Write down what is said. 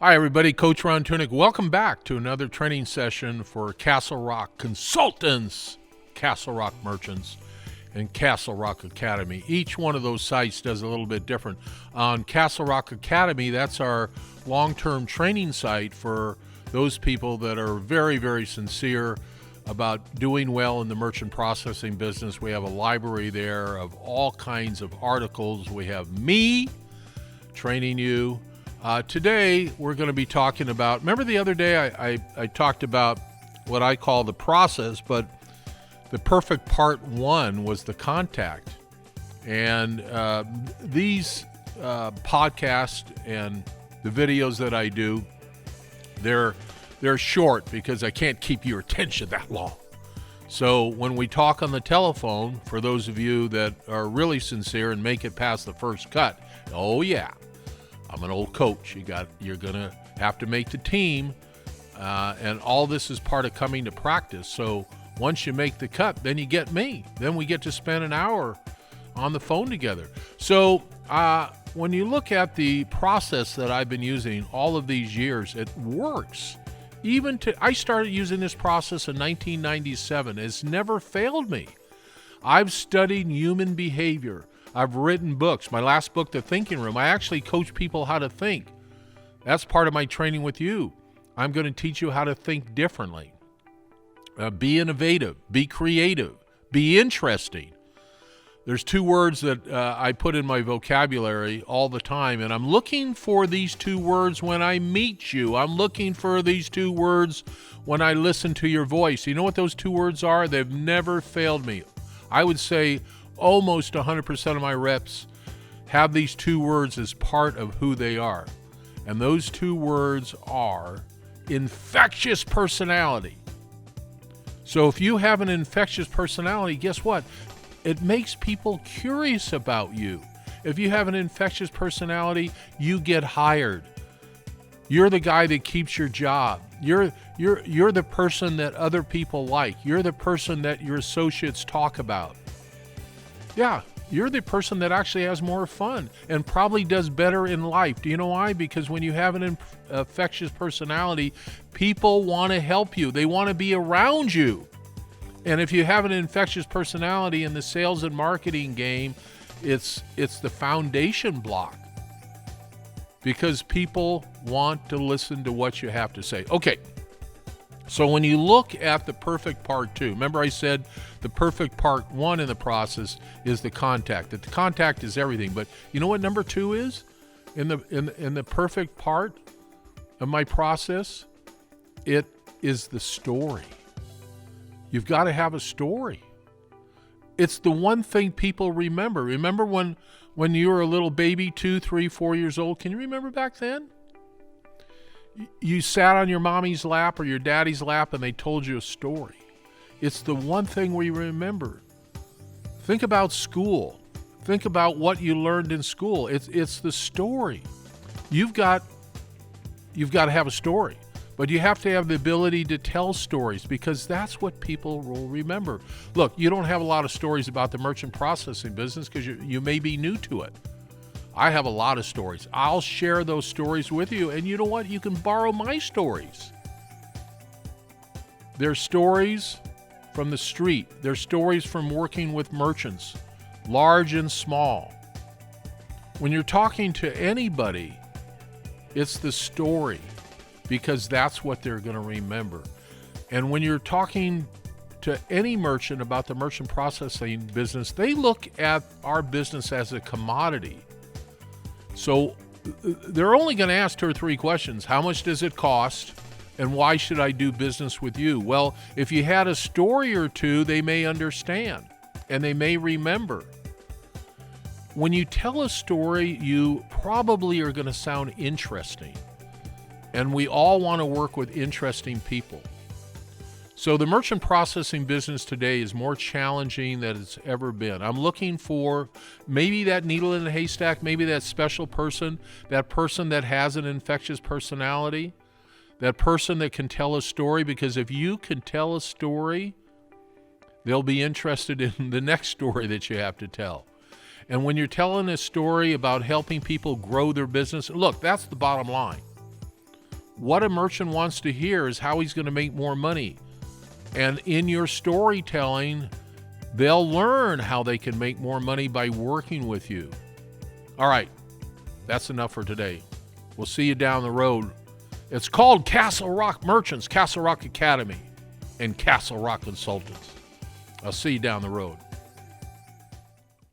Hi, everybody. Coach Ron Tunick. Welcome back to another training session for Castlerock Consultants, Castlerock Merchants, and Castlerock Academy. Each one of those sites does a little bit different. On Castlerock Academy, that's our long-term training site for those people that are very, very sincere about doing well in the merchant processing business. We have a library there of all kinds of articles. We have me training you. Today, we're going to be talking about, remember the other day I talked about what I call the process, but the perfect part one was the contact. And these podcasts and the videos that I do, they're short because I can't keep your attention that long. So when we talk on the telephone, for those of you that are really sincere and make it past the first cut, oh yeah, I'm an old coach. You're gonna have to make the team, and all this is part of coming to practice. So once you make the cut, then you get me. Then we get to spend an hour on the phone together. So when you look at the process that I've been using all of these years, it works. I started using this process in 1997. It's never failed me. I've studied human behavior. I've written books. My last book, The Thinking Room, I actually coach people how to think. That's part of my training with you. I'm going to teach you how to think differently. Be innovative. Be creative. Be interesting. There's two words that I put in my vocabulary all the time, and I'm looking for these two words when I meet you. I'm looking for these two words when I listen to your voice. You know what those two words are? They've never failed me. I would say almost 100% of my reps have these two words as part of who they are. And those two words are infectious personality. So if you have an infectious personality, guess what? It makes people curious about you. If you have an infectious personality, you get hired. You're the guy that keeps your job. You're the person that other people like. You're the person that your associates talk about. Yeah, you're the person that actually has more fun and probably does better in life. Do you know why? Because when you have an infectious personality, people want to help you. They want to be around you. And if you have an infectious personality in the sales and marketing game, it's the foundation block. Because people want to listen to what you have to say. Okay. So when you look at the perfect part two, remember I said the perfect part one in the process is the contact. That the contact is everything. But you know what number two is in the perfect part of my process? It is the story. You've got to have a story. It's the one thing people remember. Remember when you were a little baby, 2, 3, 4 years old? Can you remember back then? You sat on your mommy's lap or your daddy's lap and they told you a story. It's the one thing we remember. Think about school. Think about what you learned in school. It's the story. You've got to have a story, but you have to have the ability to tell stories because that's what people will remember. Look, you don't have a lot of stories about the merchant processing business because you may be new to it. I have a lot of stories. I'll share those stories with you. And you know what? You can borrow my stories. They're stories from the street. They're stories from working with merchants, large and small. When you're talking to anybody, it's the story because that's what they're going to remember. And when you're talking to any merchant about the merchant processing business, they look at our business as a commodity. So they're only going to ask 2 or 3 questions. How much does it cost? And why should I do business with you? Well, if you had a story or two, they may understand and they may remember. When you tell a story, you probably are going to sound interesting. And we all want to work with interesting people. So the merchant processing business today is more challenging than it's ever been. I'm looking for maybe that needle in the haystack, maybe that special person that has an infectious personality, that person that can tell a story, because if you can tell a story, they'll be interested in the next story that you have to tell. And when you're telling a story about helping people grow their business, look, that's the bottom line. What a merchant wants to hear is how he's going to make more money. And in your storytelling, they'll learn how they can make more money by working with you. All right, that's enough for today. We'll see you down the road. It's called Castlerock Merchants, Castlerock Academy, and Castlerock Consultants. I'll see you down the road.